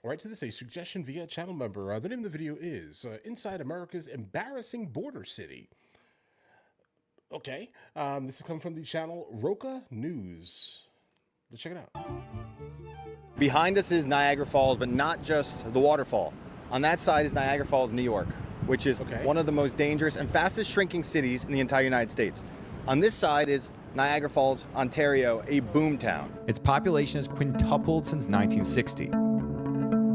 All right, so this is a suggestion via channel member. The name of the video is Inside America's Embarrassing Border City. Okay, this is coming from the channel Roca News. Let's check it out. Behind us is Niagara Falls, but not just the waterfall. On that side is Niagara Falls, New York, which is one of the most dangerous and fastest shrinking cities in the entire United States. On this side is Niagara Falls, Ontario, a boom town. Its population has quintupled since 1960.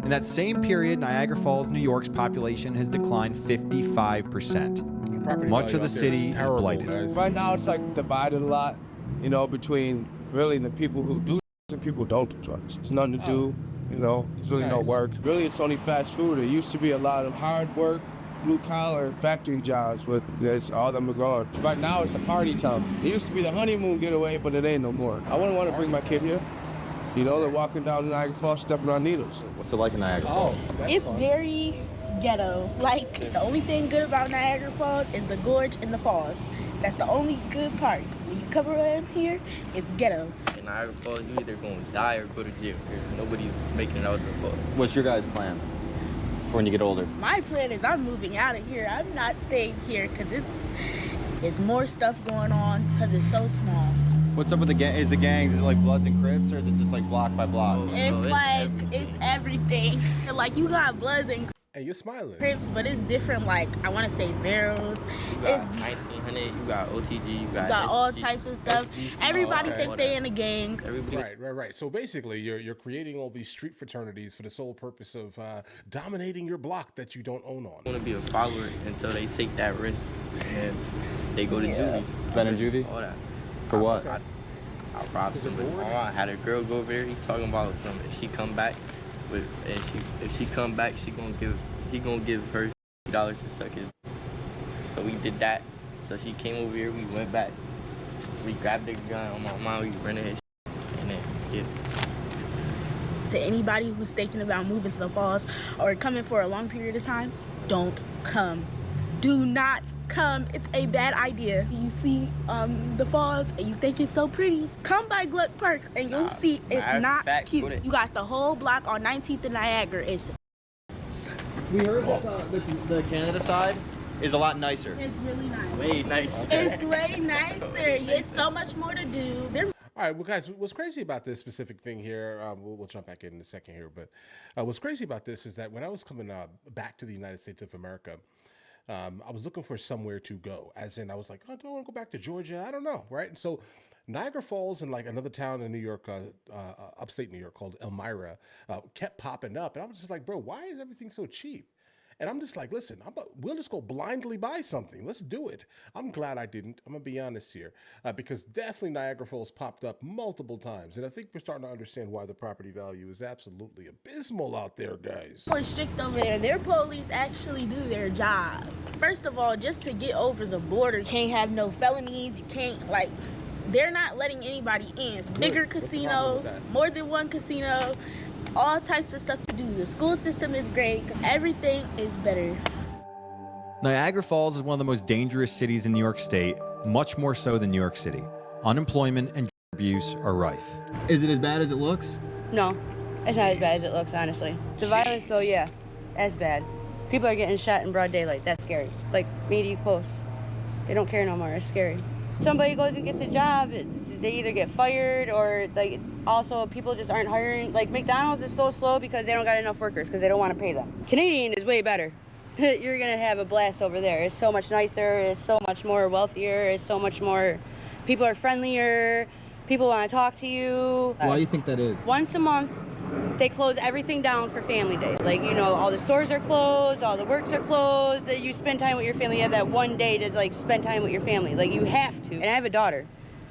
In that same period, Niagara Falls, New York's population has declined 55%. Much of the city is blighted. Right now, it's like divided a lot, you know, between really the people who do and people who don't do drugs. There's nothing to do, you know, there's really no work. Really, it's only fast food. There used to be a lot of hard work, blue-collar factory jobs, but that's all them are gone. Right now, it's a party town. It used to be the honeymoon getaway, but it ain't no more. I wouldn't want to bring my kid here. You know, they're walking down Niagara Falls, stepping on needles. What's it like in Niagara Falls? It's very ghetto. Like, the only thing good about Niagara Falls is the gorge and the falls. That's the only good part. When you come around here, it's ghetto. In Niagara Falls, you either gonna die or go to jail. Nobody's making it out of the falls. What's your guys' plan for when you get older? My plan is I'm moving out of here. I'm not staying here because it's more stuff going on because it's so small. What's up with the gangs? Is it like Bloods and Crips, or is it just like block by block? It's everything. Like, you got Bloods and Hey, you're smiling. Crips, but it's different. Like, I want to say barrels. You got 1900, you got OTG, you got all types of stuff. Everybody think they in a gang. Right. So basically, you're creating all these street fraternities for the sole purpose of dominating your block that you don't own on. I want to be a follower until they take that risk and they go to juvie. Been in juvie? All that. For what? I robbed somebody. I had a girl go over there. He talking about something. If she come back, if she come back, he gonna give her $50 to suck his. So we did that. So she came over here. We went back. We grabbed the gun on my mom. We rented his and then To anybody who's thinking about moving to the falls or coming for a long period of time, don't come. Do not come. It's a bad idea. You see the falls and you think it's so pretty, come by Gluck Park and you'll see it's not cute. You got the whole block on 19th and Niagara. We heard that the Canada side is a lot nicer. It's really nice. way nicer. It's way nicer. There's so much more to do. All right, well, guys, what's crazy about this specific thing here, we'll jump back in a second here, but what's crazy about this is that when I was coming back to the United States of America, I was looking for somewhere to go, as in I was like, oh, do I want to go back to Georgia? I don't know, right? And so Niagara Falls and like another town in New York, upstate New York called Elmira, kept popping up. And I was just like, bro, why is everything so cheap? And I'm just like, listen, we'll just go blindly buy something. Let's do it. I'm glad I didn't. I'm going to be honest here, because definitely Niagara Falls popped up multiple times. And I think we're starting to understand why the property value is absolutely abysmal out there, guys. We're strict over there. Their police actually do their job. First of all, just to get over the border, you can't have no felonies. You can't, like, they're not letting anybody in. It's bigger casinos, more than one casino. All types of stuff to do. The school system is great. Everything is better. Niagara Falls is one of the most dangerous cities in New York State, much more so than New York City. Unemployment and abuse are rife. Is it as bad as it looks? No, it's not as bad as it looks, honestly. The violence, though, yeah, that's bad. People are getting shot in broad daylight. That's scary. Like, media posts. They don't care no more. It's scary. Somebody goes and gets a job, they either get fired or, like, also people just aren't hiring. Like, McDonald's is so slow because they don't got enough workers because they don't want to pay them. Canadian is way better. You're going to have a blast over there. It's so much nicer. It's so much more wealthier. It's so much more, people are friendlier. People want to talk to you. Why do you think that is? Once a month, they close everything down for family day. Like, you know, all the stores are closed, all the works are closed. You spend time with your family. You have that one day to, like, spend time with your family. Like, you have to. And I have a daughter.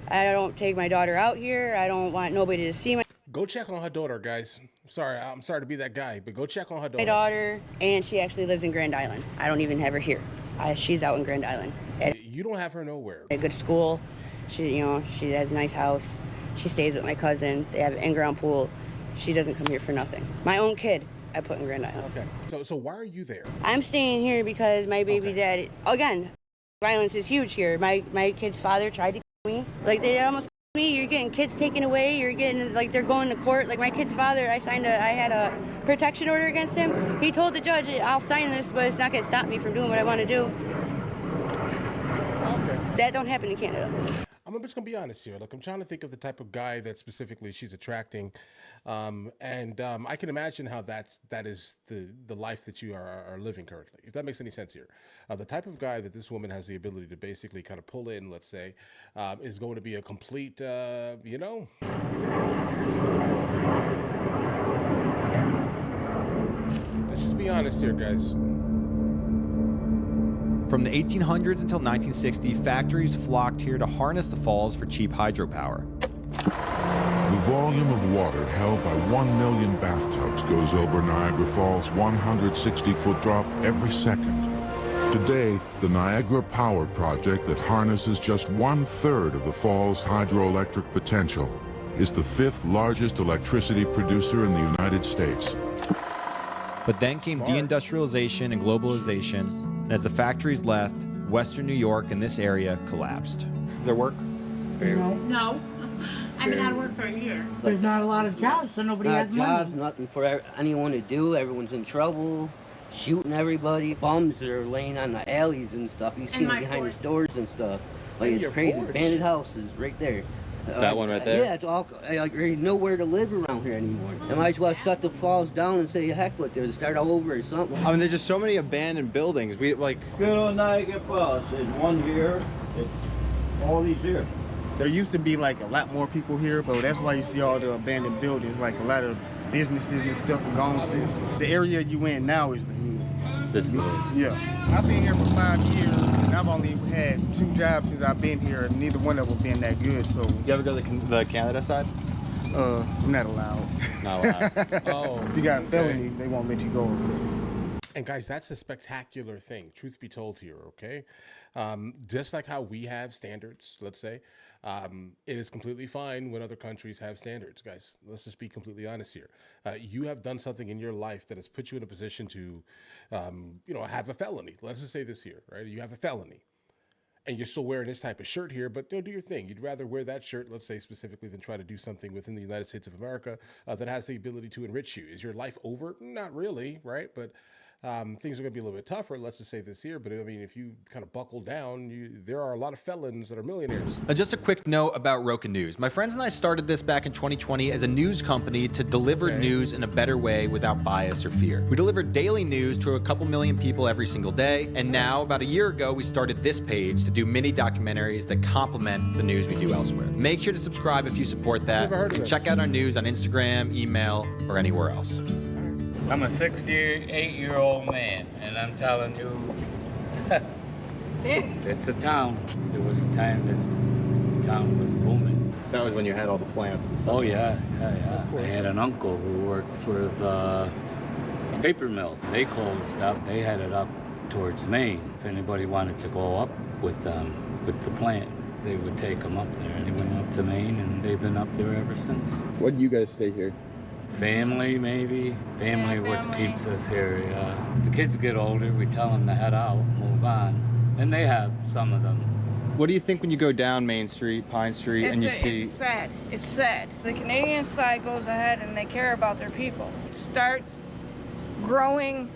I don't take my daughter out here. I don't want nobody to see my... Go check on her daughter, guys. I'm sorry to be that guy, but go check on her daughter. My daughter, and she actually lives in Grand Island. I don't even have her here. She's out in Grand Island. You don't have her nowhere. A good school. She, you know, she has a nice house. She stays with my cousin. They have an in-ground pool. She doesn't come here for nothing. My own kid, I put in Grand Island. Okay. So why are you there? I'm staying here because my baby dad, again, violence is huge here. My kid's father tried to kill me. Like, they almost killed me. You're getting kids taken away. You're getting, like, they're going to court. Like, my kid's father, I had a protection order against him. He told the judge, I'll sign this, but it's not going to stop me from doing what I want to do. Okay. That don't happen in Canada. I'm just gonna be honest here. Look, I'm trying to think of the type of guy that specifically she's attracting, and I can imagine how that is the life that you are living currently. If that makes any sense here, the type of guy that this woman has the ability to basically kind of pull in, let's say, is going to be a complete, you know. Let's just be honest here, guys. From the 1800s until 1960, factories flocked here to harness the falls for cheap hydropower. The volume of water held by 1 million bathtubs goes over Niagara Falls' 160-foot drop every second. Today, the Niagara Power Project that harnesses just 1/3 of the fall's hydroelectric potential is the 5th largest electricity producer in the United States. But then came deindustrialization and globalization, and as the factories left, Western New York and this area collapsed. Does there work? No. I've been out of work for a year. There's not a lot of jobs, so nobody has money. Jobs, nothing for anyone to do. Everyone's in trouble, shooting everybody. Bums that are laying on the alleys and stuff. You see them behind the stores and stuff. Like, it's crazy. Bandit houses right there. That one right there? Yeah, it's all. There's nowhere to live around here anymore. I might as well shut the falls down and say heck with it, start all over or something. I mean, there's just so many abandoned buildings. We like. Good old Niagara Falls. There's one here. It's all these here. There used to be like a lot more people here, so that's why you see all the abandoned buildings, like a lot of businesses and stuff are gone. So the area you in now is This yeah. I've been here for 5 years, and I've only had 2 jobs since I've been here, and neither one of them been that good. So You ever go to the Canada side? I'm not allowed. Not allowed. Oh, if you got a felony, they won't let you go. And guys, that's a spectacular thing, truth be told here, okay? Just like how we have standards, let's say, it is completely fine when other countries have standards, guys. Let's just be completely honest here. You have done something in your life that has put you in a position to, have a felony. Let's just say this here, right? You have a felony. And you're still wearing this type of shirt here, but do your thing. You'd rather wear that shirt, let's say specifically, than try to do something within the United States of America that has the ability to enrich you. Is your life over? Not really, right? But things are going to be a little bit tougher. Let's just say this here. But I mean, if you kind of buckle down, there are a lot of felons that are millionaires. Just a quick note about Roca News. My friends and I started this back in 2020 as a news company to deliver news in a better way without bias or fear. We deliver daily news to a couple million people every single day. And now, about a year ago, we started this page to do mini documentaries that complement the news we do elsewhere. Make sure to subscribe if you support that. And check out our news on Instagram, email, or anywhere else. I'm a 68-year-old man, and I'm telling you, it's a town. There was a time this town was booming. That was when you had all the plants and stuff. Oh yeah. I had an uncle who worked for the paper mill. They closed up. They headed up towards Maine. If anybody wanted to go up with the plant, they would take them up there. And they went up to Maine, and they've been up there ever since. Why do you guys stay here? Family, maybe. Family, what keeps us here. The kids get older, we tell them to head out, move on. And they have, some of them. What do you think when you go down Main Street, Pine Street, and you see... It's sad. It's sad. The Canadian side goes ahead and they care about their people. Start growing,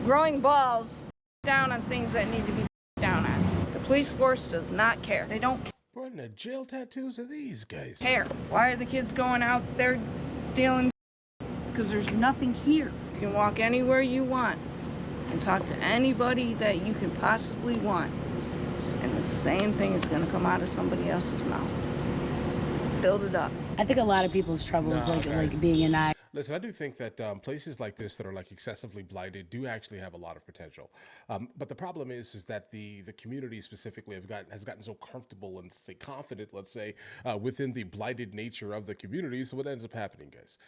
growing balls down on things that need to be down on. The police force does not care. They don't care. What in the jail tattoos are these guys? Why are the kids going out there dealing? Because there's nothing here. You can walk anywhere you want and talk to anybody that you can possibly want. And the same thing is going to come out of somebody else's mouth. Build it up. I think a lot of people's trouble is like being in Niagara. Listen, I do think that places like this that are like excessively blighted do actually have a lot of potential. But the problem is that the community specifically has gotten so comfortable and say confident, let's say, within the blighted nature of the community. So what ends up happening, guys?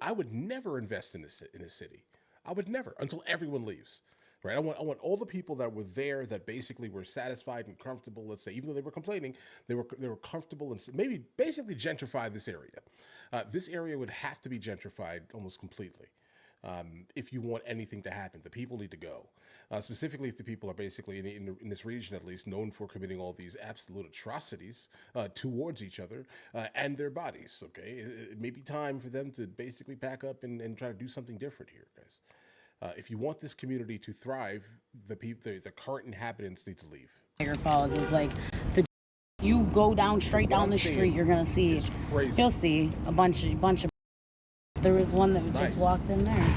I would never invest in a city. I would never until everyone leaves. Right, I want all the people that were there that basically were satisfied and comfortable. Let's say, even though they were complaining, they were comfortable and maybe basically gentrify this area. This area would have to be gentrified almost completely. if you want anything to happen. The people need to go. Specifically, if the people are basically, in this region at least, known for committing all these absolute atrocities towards each other and their bodies, okay? It may be time for them to basically pack up and try to do something different here, guys. If you want this community to thrive, the current inhabitants need to leave. Niagara Falls is like you go down straight down the street, you're gonna see. You'll see a bunch of. There was one that just walked in there.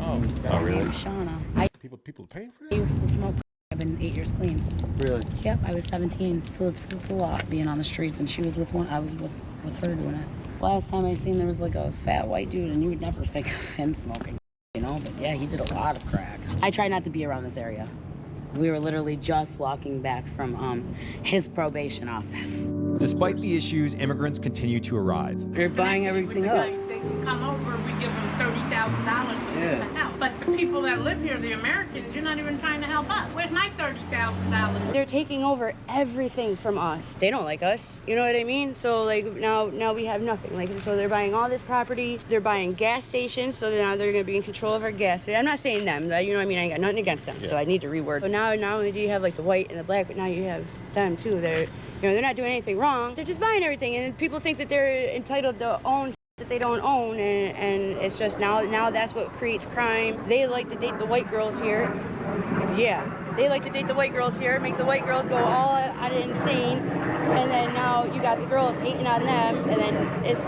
Oh, really? Shauna. People paying for that? I used to smoke. I've been 8 years clean. Really? Yep, I was 17, so it's a lot being on the streets. And she was with one. I was with her doing it. Last time I seen there was like a fat white dude, and you would never think of him smoking, you know. But yeah, he did a lot of crack. I try not to be around this area. We were literally just walking back from his probation office. Despite the issues, immigrants continue to arrive. They're buying everything up. They can come over, we give them $30,000 to help. But the people that live here, the Americans, you're not even trying to help us. Where's my $30,000? They're taking over everything from us. They don't like us, you know what I mean? So like now we have nothing. Like, so they're buying all this property. They're buying gas stations, so now they're going to be in control of our gas. I'm not saying them, you know what I mean? I got nothing against them, so I need to reword. But now not only do you have like the white and the black, but now you have them too. They're not doing anything wrong. They're just buying everything, and people think that they're entitled to own that they don't own, and it's just now that's what creates crime. They like to date the white girls here. Yeah, they like to date the white girls here, make the white girls go all out of insane, and then now you got the girls hating on them, and then it's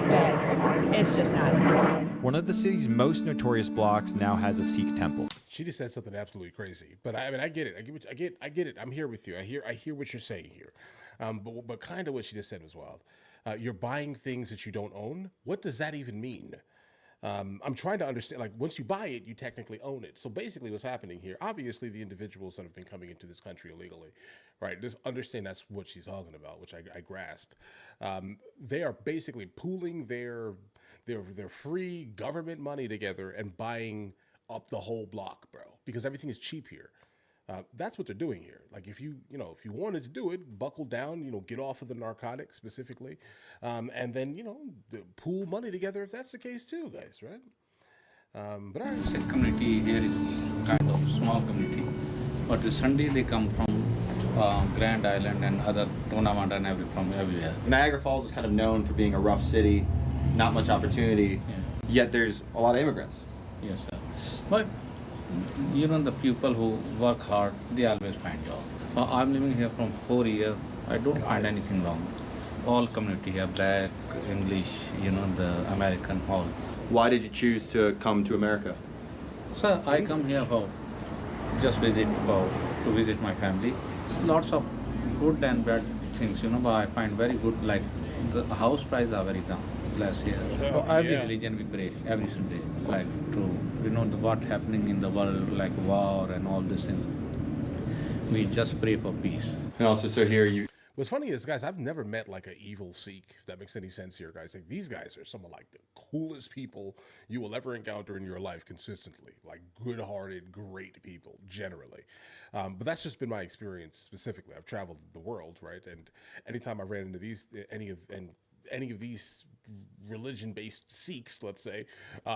bad. It's just not fun. One of the city's most notorious blocks now has a Sikh temple. She just said something absolutely crazy, but I mean, I get it. I get it. I'm here with you. I hear what you're saying here, but kind of what she just said was wild. You're buying things that you don't own. What does that even mean? I'm trying to understand, like, once you buy it, you technically own it. So basically what's happening here, obviously the individuals that have been coming into this country illegally, right? Just understand that's what she's talking about, which I grasp. They are basically pooling their free government money together and buying up the whole block, bro, because everything is cheap here. That's what they're doing here. Like, if you wanted to do it, buckle down, get off of the narcotics specifically, and then, pool money together if that's the case too, guys, right? But all right. The community here is kind of small community, but the Sunday they come from Grand Island and other tournament and from everywhere. Niagara Falls is kind of known for being a rough city, not much opportunity, yet there's a lot of immigrants. Yes, sir. But the people who work hard, they always find job. I'm living here from 4 years. I don't find anything wrong. All community here, black, English, the American, all. Why did you choose to come to America? Sir, I come here for just to visit my family. Lots of good and bad things, but I find very good, like the house prices are very down last year. For every religion we pray every Sunday, like to what happening in the world, like war and all this thing. We just pray for peace. And also, so here you. What's funny is, guys, I've never met like an evil Sikh, if that makes any sense here, guys. Like, these guys are some of like the coolest people you will ever encounter in your life consistently. Like, good-hearted, great people, generally. But that's just been my experience specifically. I've traveled the world, right? And anytime I ran into any of these religion-based Sikhs, let's say,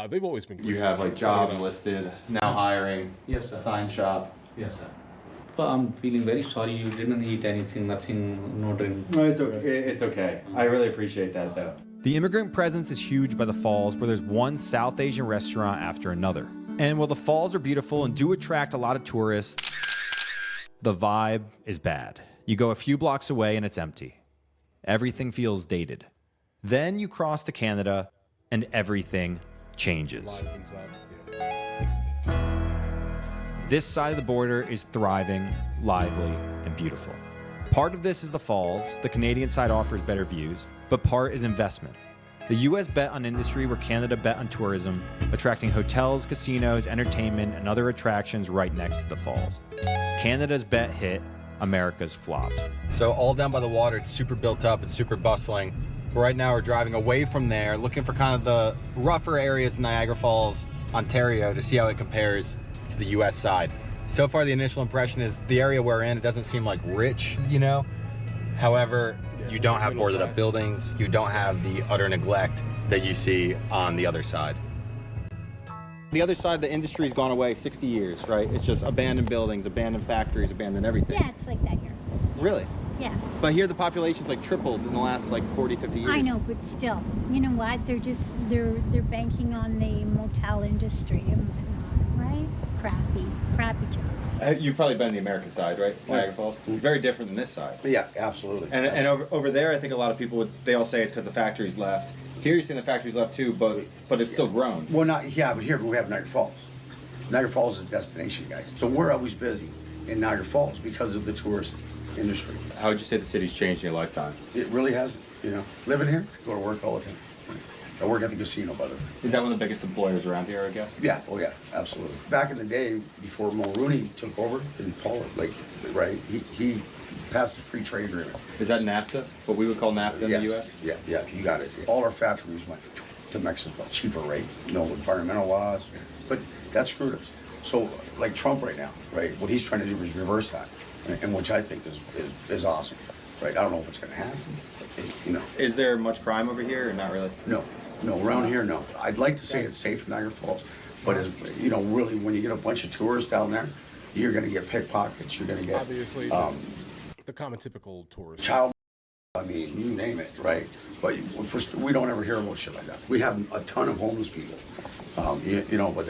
they've always been great. You have like job listed, now hiring, yes, sir. A sign shop. Yes, sir. But I'm feeling very sorry you didn't eat anything, nothing, no drink. No, it's okay. It's okay. I really appreciate that, though. The immigrant presence is huge by the falls, where there's one South Asian restaurant after another. And while the falls are beautiful and do attract a lot of tourists, the vibe is bad. You go a few blocks away and it's empty. Everything feels dated. Then you cross to Canada and everything changes. This side of the border is thriving, lively, and beautiful. Part of this is the falls. The Canadian side offers better views, but part is investment. The US bet on industry where Canada bet on tourism, attracting hotels, casinos, entertainment, and other attractions right next to the falls. Canada's bet hit, America's flopped. So all down by the water, it's super built up, it's super bustling. Right now we're driving away from there, looking for kind of the rougher areas in Niagara Falls, Ontario, to see how it compares to the US side. So far the initial impression is the area we're in, it doesn't seem like rich, However, you don't have boarded up buildings, you don't have the utter neglect that you see on the other side. The other side, the industry's gone away 60 years, right? It's just abandoned buildings, abandoned factories, abandoned everything. Yeah, it's like that here. Really? Yeah. But here the population's like tripled in the last like 40, 50 years. I know, but still, you know what? They're banking on the motel industry and whatnot, right? Crappy jobs. You've probably been on the American side, right? Niagara Falls. Very different than this side. Yeah, absolutely. And over there, I think a lot of people they all say it's because the factories left. Here you're saying the factories left too, but it's still grown. Well, but here we have Niagara Falls. Niagara Falls is a destination, guys. So we're always busy in Niagara Falls because of the tourist industry. How would you say the city's changed in your lifetime? It really hasn't. You know, living here, go to work all the time. I work at the casino, by the way. Is that one of the biggest employers around here, I guess? Yeah, oh yeah, absolutely. Back in the day, before Mulrooney took over in Pollard, right, he passed a free trade agreement. Is that NAFTA? What we would call NAFTA in the U.S.? Yeah, you got it. All our factories went to Mexico, cheaper rate, no environmental laws, but that screwed us. So, like Trump right now, right, what he's trying to do is reverse that, and which I think is awesome, right? I don't know if it's going to happen, but, you know. Is there much crime over here, or not really? No, around here, no. I'd like to say it's safe in Niagara Falls, but you know, really, when you get a bunch of tourists down there, you're going to get pickpockets. You're going to get obviously the common typical tourist. Child, I mean, you name it, right? But we don't ever hear about shit like that. We have a ton of homeless people, you know, but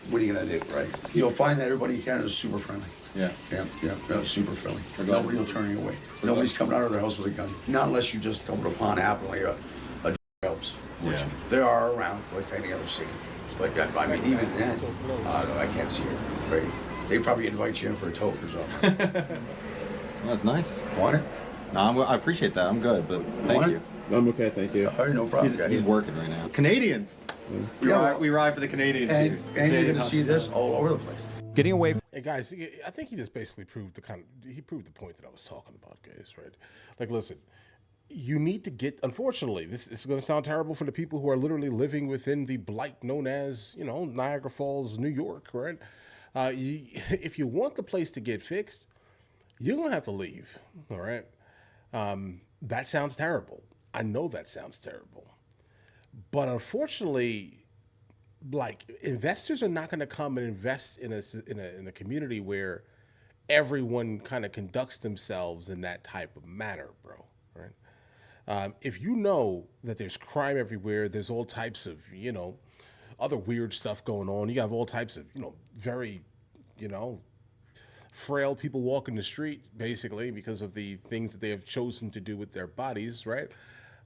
what are you going to do, right? You'll find that everybody in Canada is super friendly. Yeah, super friendly. Nobody will turn you away. Nobody's coming out of their house with a gun. Not unless you just stumble upon happily a helps. Which there are around, like any other city. But I mean, even then, I can't see it. Right? They probably invite you in for a toke or something. Well, that's nice. Want it? No, I appreciate that. I'm good, but thank you. I'm okay, thank you. All right, no problem. He's working right now. Canadians. We ride for the Canadians. And you're going to see this all over the place. Getting away from... Hey guys, I think he just basically proved the point that I was talking about, guys, right? Like, listen, you need to get, unfortunately, this is going to sound terrible for the people who are literally living within the blight known as, you know, Niagara Falls, New York, right? If you want the place to get fixed, you're going to have to leave, all right? That sounds terrible. I know that sounds terrible. But unfortunately, like, investors are not going to come and invest in a community where everyone kind of conducts themselves in that type of manner, bro, right? If you know that there's crime everywhere, there's all types of, you know, other weird stuff going on. You have all types of, you know, very, you know, frail people walking the street, basically, because of the things that they have chosen to do with their bodies, right?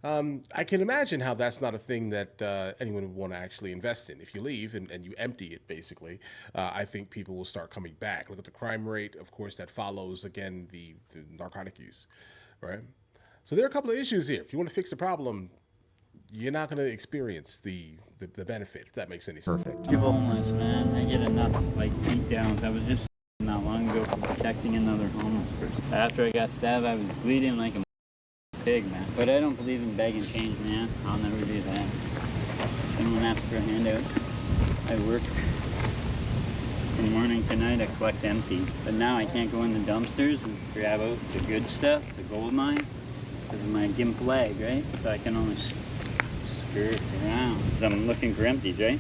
I can imagine how that's not a thing that anyone would want to actually invest in. If you leave and you empty it, basically, I think people will start coming back. Look at the crime rate. Of course, that follows, again, the narcotic use, right? So there are a couple of issues here. If you want to fix the problem, you're not going to experience the benefit, if that makes any sense. Perfect. I'm homeless, man. I get enough, like, beat downs. I was just not long ago for protecting another homeless person. After I got stabbed, I was bleeding like a pig, man. But I don't believe in begging change, man. I'll never do that. Someone asks for a handout. I work from morning to night. I collect empty. But now I can't go in the dumpsters and grab out the good stuff, the gold mine, because of my gimp leg, right? So I can only skirt around. I'm looking for empties, right?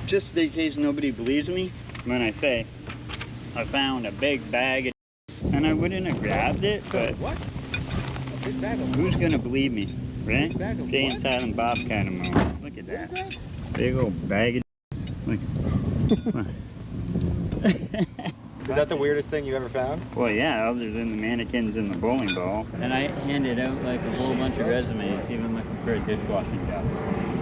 Just in case nobody believes me when I say I found a big bag of and I wouldn't have grabbed it, but what? A big bag of who's gonna believe me, right? Big bag of Jay what? and Silent Bob kind of moment. Look at that. What is that? Big old bag of look. Is that the weirdest thing you ever found? Well, yeah, other than the mannequins and the bowling ball. And I handed out like a whole bunch of resumes, even looking for a dishwashing job.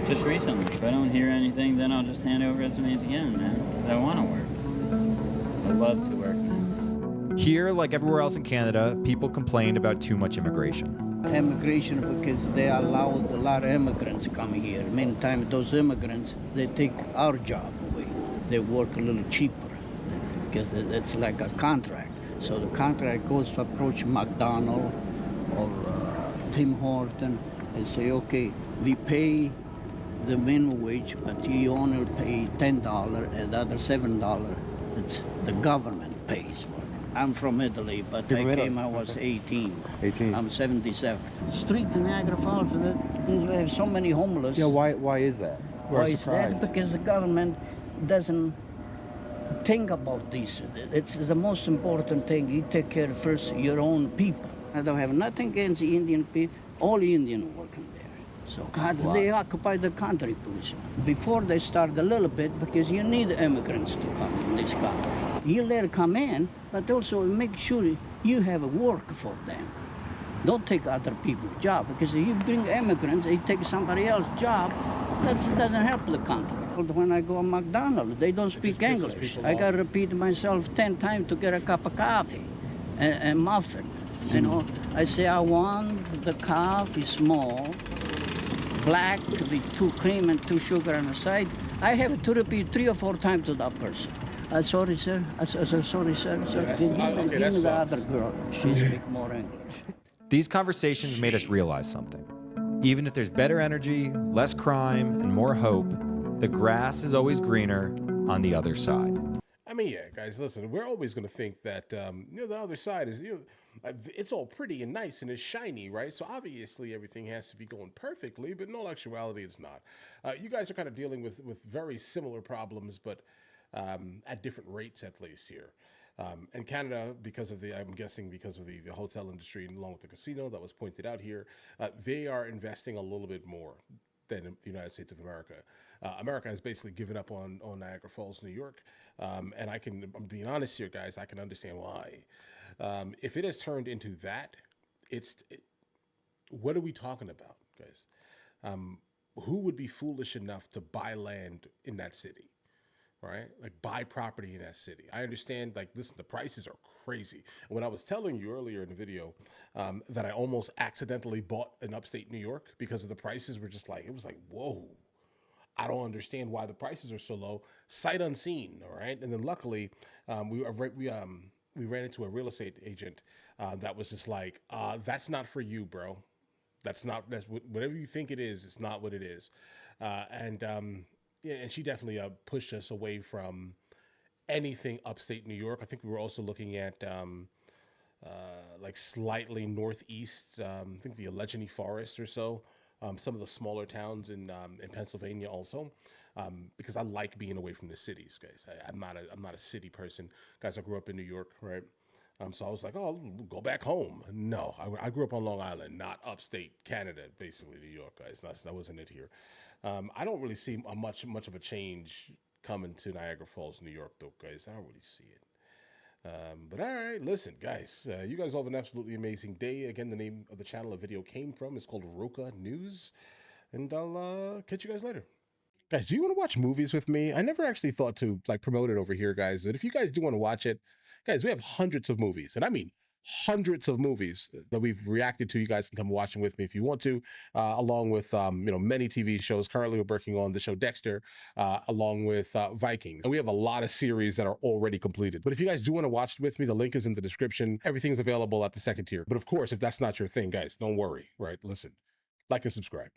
Just recently. If I don't hear anything, then I'll just hand out resumes again, man. 'Cause I want to work. I love to work, man. Here, like everywhere else in Canada, people complained about too much immigration. Immigration because they allowed a lot of immigrants coming here. Meantime, those immigrants, they take our job away. They work a little cheaper because it's like a contract. So the contract goes to approach McDonald's or Tim Horton and say, okay, we pay the minimum wage, but you only pay $10 and the other $7. It's the government pays for it. I'm from Italy, but I came, I was 18. 18. I'm 77. Street in Niagara Falls, they have so many homeless. Yeah, why is that? Why is that? Because the government doesn't think about this. It's the most important thing. You take care first your own people. I don't have nothing against the Indian people. All Indian working there. So they occupy the country position. Before they start a little bit, because you need immigrants to come in this country. You let them come in, but also make sure you have a work for them. Don't take other people's job, because if you bring immigrants, they take somebody else's job, that doesn't help the country. When I go to McDonald's, they don't speak English. I got to repeat myself 10 times to get a cup of coffee and muffin. You know, I say I want the coffee small, black with 2 cream and 2 sugar on the side. I have to repeat 3 or 4 times to that person. Sorry, sir. Sorry, sir. Give me the other girl. She speaks more English. These conversations made us realize something. Even if there's better energy, less crime, and more hope, the grass is always greener on the other side. I mean, yeah, guys, listen, we're always going to think that, the other side is, it's all pretty and nice and it's shiny, right? So obviously everything has to be going perfectly, but in all actuality, it's not. You guys are kind of dealing with very similar problems, but at different rates, at least here. And Canada, I'm guessing because of the hotel industry and along with the casino that was pointed out here, they are investing a little bit more than the United States of America. America has basically given up on Niagara Falls, New York. And I'm being honest here, guys, I can understand why. If it has turned into that, what are we talking about, guys? Who would be foolish enough to buy land in that city? Right? Like buy property in that city. I understand, like, listen, the prices are crazy. When I was telling you earlier in the video that I almost accidentally bought in upstate New York because of the prices were just like, it was like, whoa, I don't understand why the prices are so low. Sight unseen, all right? And then luckily, we ran into a real estate agent that was just like, that's not for you, bro. That's whatever you think it is, it's not what it is. Yeah, and she definitely pushed us away from anything upstate New York. I think we were also looking at like slightly northeast, I think the Allegheny Forest or so, some of the smaller towns in Pennsylvania also, because I like being away from the cities, guys. I'm not a city person, guys. I grew up in New York, right? So I was like, oh, go back home. No, I grew up on Long Island, not upstate Canada, basically New York, guys. That wasn't it here. I don't really see much of a change coming to Niagara Falls, New York, though, guys. I don't really see it. But all right, listen, guys. You guys all have an absolutely amazing day. Again, the name of the channel the video came from is called Roca News. And I'll catch you guys later. Guys, do you want to watch movies with me? I never actually thought to promote it over here, guys. But if you guys do want to watch it, guys, we have hundreds of movies. And I mean hundreds of movies that we've reacted to. You guys can come watch them with me if you want to, along with many TV shows. Currently we're working on the show Dexter, along with Vikings, and we have a lot of series that are already completed. But if you guys do want to watch it with me, the link is in the description. Everything's available at the second tier. But of course, if that's not your thing, guys, don't worry, right? Listen, like and subscribe.